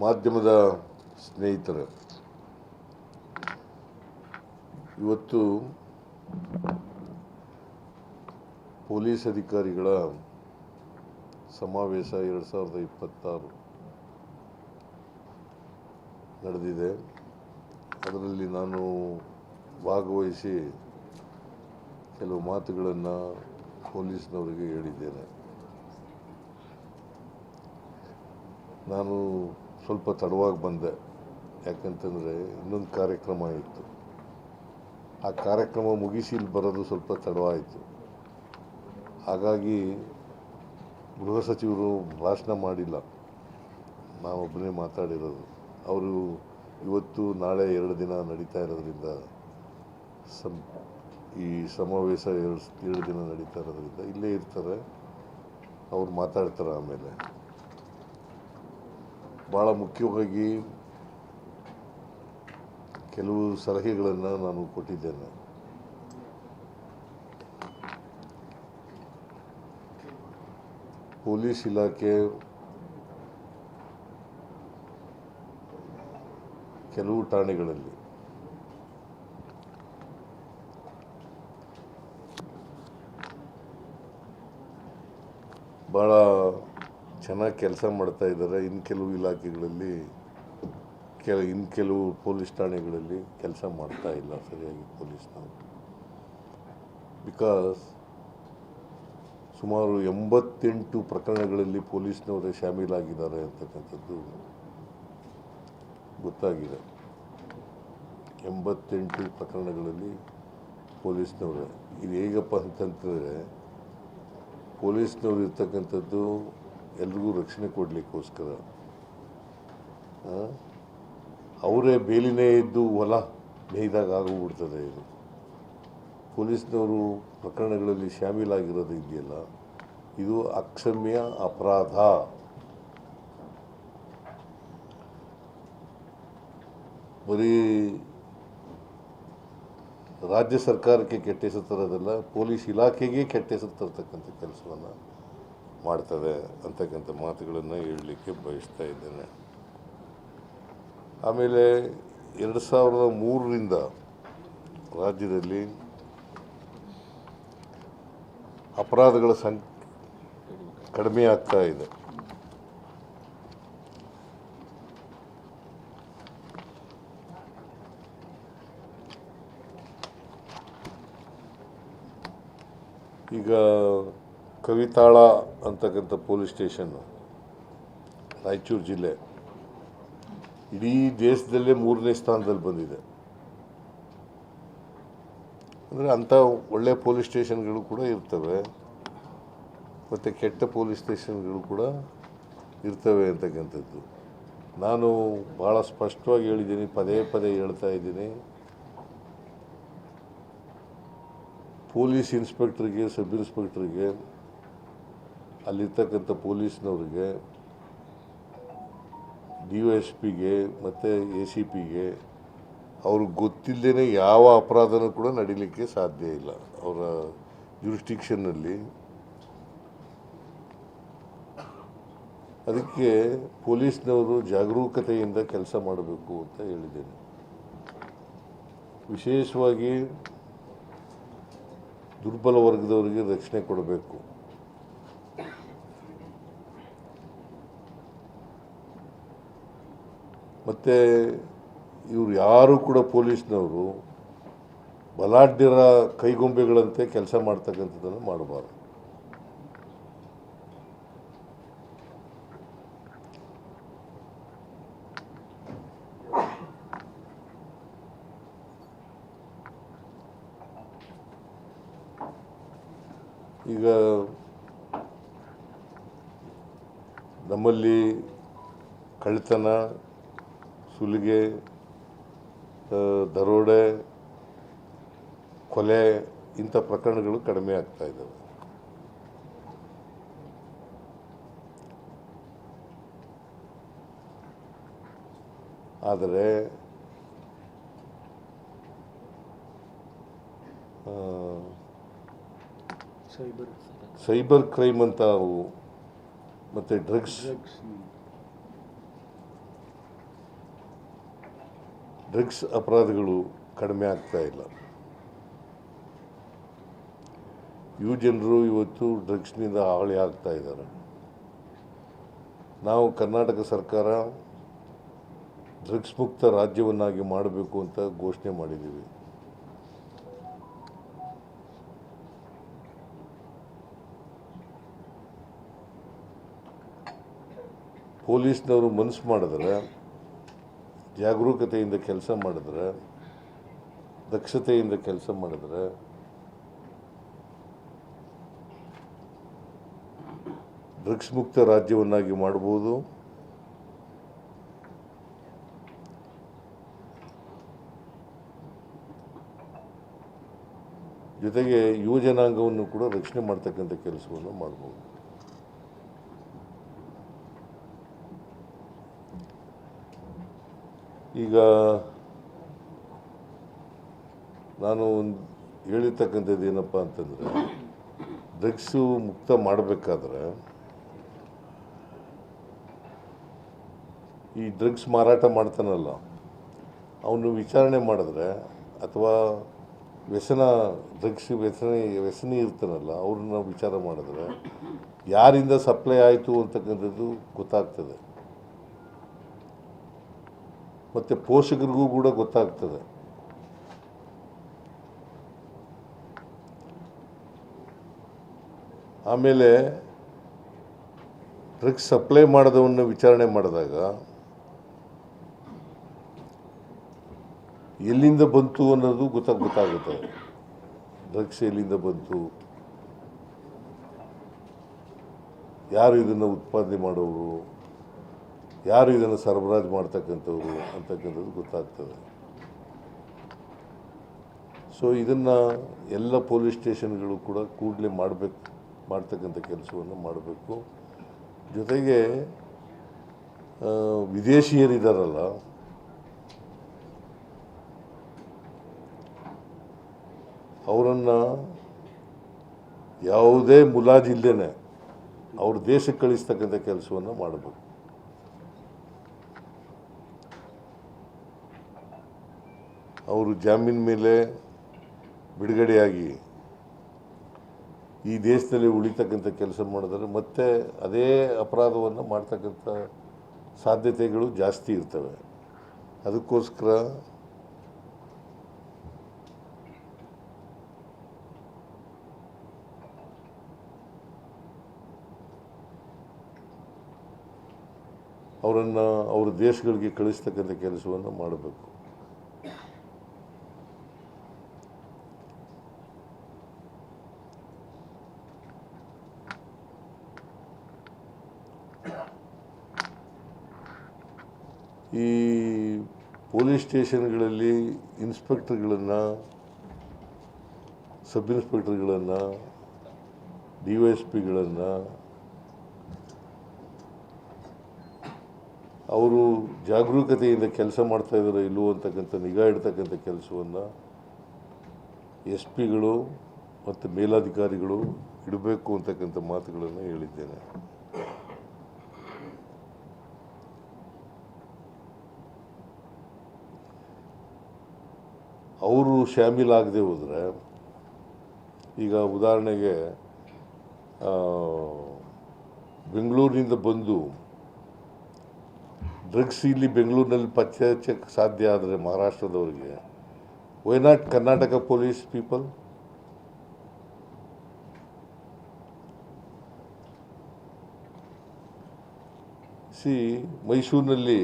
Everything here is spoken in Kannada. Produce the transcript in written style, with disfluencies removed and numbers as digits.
ಮಾಧ್ಯಮದ ಸ್ನೇಹಿತರೆ, ಇವತ್ತು ಪೊಲೀಸ್ ಅಧಿಕಾರಿಗಳ ಸಮಾವೇಶ 2026 ನಡೆದಿದೆ. ಅದರಲ್ಲಿ ನಾನು ಭಾಗವಹಿಸಿ ಕೆಲವು ಮಾತುಗಳನ್ನು ಪೊಲೀಸ್ನವರಿಗೆ ಹೇಳಿದ್ದೇನೆ. ನಾನು ಸ್ವಲ್ಪ ತಡವಾಗಿ ಬಂದೆ, ಯಾಕಂತಂದರೆ ಇನ್ನೊಂದು ಕಾರ್ಯಕ್ರಮ ಇತ್ತು. ಆ ಕಾರ್ಯಕ್ರಮ ಮುಗಿಸಿ ಇಲ್ಲಿ ಬರೋದು ಸ್ವಲ್ಪ ತಡವಾಯಿತು. ಹಾಗಾಗಿ ಗೃಹ ಸಚಿವರು ಭಾಷಣ ಮಾಡಿಲ್ಲ, ನಾನೊಬ್ಬನೇ ಮಾತಾಡಿರೋದು. ಅವರು ಇವತ್ತು ನಾಳೆ 2 ದಿನ ನಡೀತಾ ಇರೋದ್ರಿಂದ, ಈ ಸಮಾವೇಶ 2 ದಿನ ನಡೀತಾ ಇರೋದ್ರಿಂದ ಇಲ್ಲೇ ಇರ್ತಾರೆ. ಅವ್ರು ಮಾತಾಡ್ತಾರೆ. ಆಮೇಲೆ ಭಾಳ ಮುಖ್ಯವಾಗಿ ಕೆಲವು ಸಲಹೆಗಳನ್ನು ನಾನು ಕೊಟ್ಟಿದ್ದೇನೆ. ಪೊಲೀಸ್ ಇಲಾಖೆ ಕೆಲವು ಠಾಣೆಗಳಲ್ಲಿ ಭಾಳ ಚೆನ್ನಾಗಿ ಕೆಲಸ ಮಾಡ್ತಾ ಇದ್ದಾರೆ. ಇನ್ನು ಕೆಲವು ಇಲಾಖೆಗಳಲ್ಲಿ ಇನ್ನು ಕೆಲವು ಪೊಲೀಸ್ ಠಾಣೆಗಳಲ್ಲಿ ಕೆಲಸ ಮಾಡ್ತಾ ಇಲ್ಲ ಸರಿಯಾಗಿ ಪೊಲೀಸ್ನವರು. ಬಿಕಾಸ್ ಸುಮಾರು 88 ಪ್ರಕರಣಗಳಲ್ಲಿ ಪೊಲೀಸ್ನವರೇ ಶಾಮೀಲಾಗಿದ್ದಾರೆ ಅಂತಕ್ಕಂಥದ್ದು ಗೊತ್ತಾಗಿದೆ. 88 ಪ್ರಕರಣಗಳಲ್ಲಿ ಪೊಲೀಸ್ನವರೇ. ಇದು ಹೇಗಪ್ಪ ಅಂತಂದರೆ, ಪೊಲೀಸ್ನವ್ರು ಇರ್ತಕ್ಕಂಥದ್ದು ಎಲ್ರಿಗೂ ರಕ್ಷಣೆ ಕೊಡಲಿಕ್ಕೋಸ್ಕರ. ಅವರೇ ಬೇಲಿನೇ ಇದ್ದು ಹೊಲ ಮೇಯ್ದಾಗ ಆಗೋಗ್ಬಿಡ್ತದೆ. ಇದು ಪೊಲೀಸ್ನವರು ಪ್ರಕರಣಗಳಲ್ಲಿ ಶಾಮೀಲಾಗಿರೋದು ಇದೆಯಲ್ಲ, ಇದು ಅಕ್ಷಮ್ಯ ಅಪರಾಧ. ಬರೀ ರಾಜ್ಯ ಸರ್ಕಾರಕ್ಕೆ ಕೆಟ್ಟ ಹೆಸರು ತರೋದಲ್ಲ, ಪೊಲೀಸ್ ಇಲಾಖೆಗೆ ಕೆಟ್ಟ ಹೆಸರು ತರ್ತಕ್ಕಂಥ ಕೆಲಸವನ್ನು ಮಾಡ್ತದೆ ಅಂತಕ್ಕಂಥ ಮಾತುಗಳನ್ನು ಹೇಳಲಿಕ್ಕೆ ಬಯಸ್ತಾ ಇದ್ದೇನೆ. ಆಮೇಲೆ 2003ರಿಂದ ರಾಜ್ಯದಲ್ಲಿ ಅಪರಾಧಗಳ ಕಡಿಮೆ ಆಗ್ತಾ ಇದೆ. ಈಗ ಕವಿತಾಳ ಅಂತಕ್ಕಂಥ ಪೊಲೀಸ್ ಸ್ಟೇಷನ್ನು ರಾಯಚೂರು ಜಿಲ್ಲೆ ಇಡೀ ದೇಶದಲ್ಲೇ 3ನೇ ಸ್ಥಾನದಲ್ಲಿ ಬಂದಿದೆ. ಅಂದರೆ ಅಂಥ ಒಳ್ಳೆಯ ಪೊಲೀಸ್ ಸ್ಟೇಷನ್ಗಳು ಕೂಡ ಇರ್ತವೆ, ಮತ್ತು ಕೆಟ್ಟ ಪೊಲೀಸ್ ಸ್ಟೇಷನ್ಗಳು ಕೂಡ ಇರ್ತವೆ ಅಂತಕ್ಕಂಥದ್ದು ನಾನು ಭಾಳ ಸ್ಪಷ್ಟವಾಗಿ ಹೇಳಿದ್ದೀನಿ, ಪದೇ ಪದೇ ಹೇಳ್ತಾ ಇದ್ದೀನಿ. ಪೊಲೀಸ್ ಇನ್ಸ್ಪೆಕ್ಟ್ರಿಗೆ, ಸಬ್ ಇನ್ಸ್ಪೆಕ್ಟ್ರಿಗೆ, ಅಲ್ಲಿರ್ತಕ್ಕಂಥ ಪೊಲೀಸ್ನವ್ರಿಗೆ, DYSPಗೆ ಮತ್ತು ACPಗೆ ಅವ್ರಿಗೆ ಗೊತ್ತಿಲ್ಲದೇ ಯಾವ ಅಪರಾಧನೂ ಕೂಡ ನಡೀಲಿಕ್ಕೆ ಸಾಧ್ಯ ಇಲ್ಲ ಅವರ ಜ್ಯೂರಿಸ್ಡಿಕ್ಷನ್ನಲ್ಲಿ. ಅದಕ್ಕೆ ಪೊಲೀಸ್ನವರು ಜಾಗರೂಕತೆಯಿಂದ ಕೆಲಸ ಮಾಡಬೇಕು ಅಂತ ಹೇಳಿದ್ದೇನೆ. ವಿಶೇಷವಾಗಿ ದುರ್ಬಲ ವರ್ಗದವರಿಗೆ ರಕ್ಷಣೆ ಕೊಡಬೇಕು. ಮತ್ತು ಇವರು ಯಾರು ಕೂಡ ಪೊಲೀಸ್ನವರು ಬಲಾಢ್ಯರ ಕೈಗೊಂಬೆಗಳಂತೆ ಕೆಲಸ ಮಾಡ್ತಕ್ಕಂಥದ್ದನ್ನು ಮಾಡಬಾರ್ದು. ಈಗ ನಮ್ಮಲ್ಲಿ ಕಳ್ಳತನ, ಸುಲಿಗೆ, ದರೋಡೆ, ಕೊಲೆ ಇಂಥ ಪ್ರಕರಣಗಳು ಕಡಿಮೆ ಆಗ್ತಾ ಇದ್ದಾವೆ. ಆದರೆ ಸೈಬರ್ ಕ್ರೈಮ್ ಅಂತ ಮತ್ತು ಡ್ರಗ್ಸ್ ಡ್ರಗ್ಸ್ ಅಪರಾಧಗಳು ಕಡಿಮೆ ಆಗ್ತಾ ಇಲ್ಲ. ಯುವ ಜನರು ಇವತ್ತು ಡ್ರಗ್ಸ್ನಿಂದ ಹಾವಳಿ ಆಗ್ತಾ ಇದ್ದಾರೆ. ನಾವು ಕರ್ನಾಟಕ ಸರ್ಕಾರ ಡ್ರಗ್ಸ್ ಮುಕ್ತ ರಾಜ್ಯವನ್ನಾಗಿ ಮಾಡಬೇಕು ಅಂತ ಘೋಷಣೆ ಮಾಡಿದ್ದೀವಿ. ಪೊಲೀಸ್ನವರು ಮನಸ್ಸು ಮಾಡಿದ್ರೆ, ಜಾಗರೂಕತೆಯಿಂದ ಕೆಲಸ ಮಾಡಿದ್ರೆ, ದಕ್ಷತೆಯಿಂದ ಕೆಲಸ ಮಾಡಿದ್ರೆ ಡ್ರಗ್ಸ್ ಮುಕ್ತ ರಾಜ್ಯವನ್ನಾಗಿ ಮಾಡ್ಬೋದು. ಜೊತೆಗೆ ಯುವ ಜನಾಂಗವನ್ನು ಕೂಡ ರಕ್ಷಣೆ ಮಾಡ್ತಕ್ಕಂಥ ಕೆಲಸವನ್ನು ಮಾಡ್ಬೋದು. ಈಗ ನಾನು ಹೇಳಿರ್ತಕ್ಕಂಥದ್ದು ಏನಪ್ಪ ಅಂತಂದರೆ, ಡ್ರಗ್ಸು ಮುಕ್ತ ಮಾಡಬೇಕಾದ್ರೆ ಈ ಡ್ರಗ್ಸ್ ಮಾರಾಟ ಮಾಡ್ತಾನಲ್ಲ ಅವನು ವಿಚಾರಣೆ ಮಾಡಿದ್ರೆ, ಅಥವಾ ವ್ಯಸನಿ ಇರ್ತಾನಲ್ಲ ಅವ್ರನ್ನ ವಿಚಾರ ಮಾಡಿದ್ರೆ ಯಾರಿಂದ ಸಪ್ಲೈ ಆಯಿತು ಅಂತಕ್ಕಂಥದ್ದು ಗೊತ್ತಾಗ್ತದೆ. ಮತ್ತು ಪೋಷಕರಿಗೂ ಕೂಡ ಗೊತ್ತಾಗ್ತದೆ. ಆಮೇಲೆ ಡ್ರಗ್ಸ್ ಸಪ್ಲೈ ಮಾಡಿದವನ್ನ ವಿಚಾರಣೆ ಮಾಡಿದಾಗ ಎಲ್ಲಿಂದ ಬಂತು ಅನ್ನೋದು ಗೊತ್ತಾಗುತ್ತೆ. ಡ್ರಗ್ಸ್ ಎಲ್ಲಿಂದ ಬಂತು, ಯಾರು ಇದನ್ನು ಉತ್ಪಾದನೆ ಮಾಡೋರು, ಯಾರು ಇದನ್ನು ಸರಬರಾಜು ಮಾಡ್ತಕ್ಕಂಥವ್ರು ಅಂತಕ್ಕಂಥದ್ದು ಗೊತ್ತಾಗ್ತದೆ. ಸೊ ಇದನ್ನು ಎಲ್ಲ ಪೊಲೀಸ್ ಸ್ಟೇಷನ್ಗಳು ಕೂಡ ಕೂಡಲೇ ಮಾಡ್ತಕ್ಕಂಥ ಕೆಲಸವನ್ನು ಮಾಡಬೇಕು. ಜೊತೆಗೆ ವಿದೇಶಿಯರಿದ್ದಾರಲ್ಲ ಅವರನ್ನು ಯಾವುದೇ ಮುಲಾಜಿಲ್ಲದೇ ಅವ್ರ ದೇಶಕ್ಕೆ ಕಳಿಸ್ತಕ್ಕಂಥ ಕೆಲಸವನ್ನು ಮಾಡಬೇಕು. ಅವರು ಜಾಮೀನು ಮೇಲೆ ಬಿಡುಗಡೆಯಾಗಿ ಈ ದೇಶದಲ್ಲಿ ಉಳಿತಕ್ಕಂಥ ಕೆಲಸ ಮಾಡಿದ್ರೆ ಮತ್ತೆ ಅದೇ ಅಪರಾಧವನ್ನು ಮಾಡ್ತಕ್ಕಂಥ ಸಾಧ್ಯತೆಗಳು ಜಾಸ್ತಿ ಇರ್ತವೆ. ಅದಕ್ಕೋಸ್ಕರ ಅವರನ್ನು ಅವ್ರ ದೇಶಗಳಿಗೆ ಕಳಿಸ್ತಕ್ಕಂಥ ಕೆಲಸವನ್ನು ಮಾಡಬೇಕು. ಈ ಪೊಲೀಸ್ ಸ್ಟೇಷನ್ಗಳಲ್ಲಿ ಇನ್ಸ್ಪೆಕ್ಟರ್ಗಳನ್ನು, ಸಬ್ ಇನ್ಸ್ಪೆಕ್ಟರ್ಗಳನ್ನು, DYSPಗಳನ್ನು ಅವರು ಜಾಗರೂಕತೆಯಿಂದ ಕೆಲಸ ಮಾಡ್ತಾಯಿದ್ದಾರೋ ಇಲ್ಲವೋ ಅಂತಕ್ಕಂಥ ನಿಗಾ ಇಡ್ತಕ್ಕಂಥ ಕೆಲಸವನ್ನು SP ಗಳು ಮತ್ತು ಮೇಲಾಧಿಕಾರಿಗಳು ಇಡಬೇಕು ಅಂತಕ್ಕಂಥ ಮಾತುಗಳನ್ನು ಹೇಳಿದ್ದೇನೆ. ಅವರು ಶಾಮೀಲಾಗದೆ ಹೋದರೆ, ಈಗ ಉದಾಹರಣೆಗೆ ಬೆಂಗಳೂರಿನಿಂದ ಬಂದು ಡ್ರಗ್ಸ್ ಇಲ್ಲಿ ಬೆಂಗಳೂರಿನಲ್ಲಿ ಪತ್ತೆ ಹಚ್ಚಕ್ಕೆ ಸಾಧ್ಯ ಆದರೆ ಮಹಾರಾಷ್ಟ್ರದವರಿಗೆ, why not Karnataka police people? ಮೈಸೂರಿನಲ್ಲಿ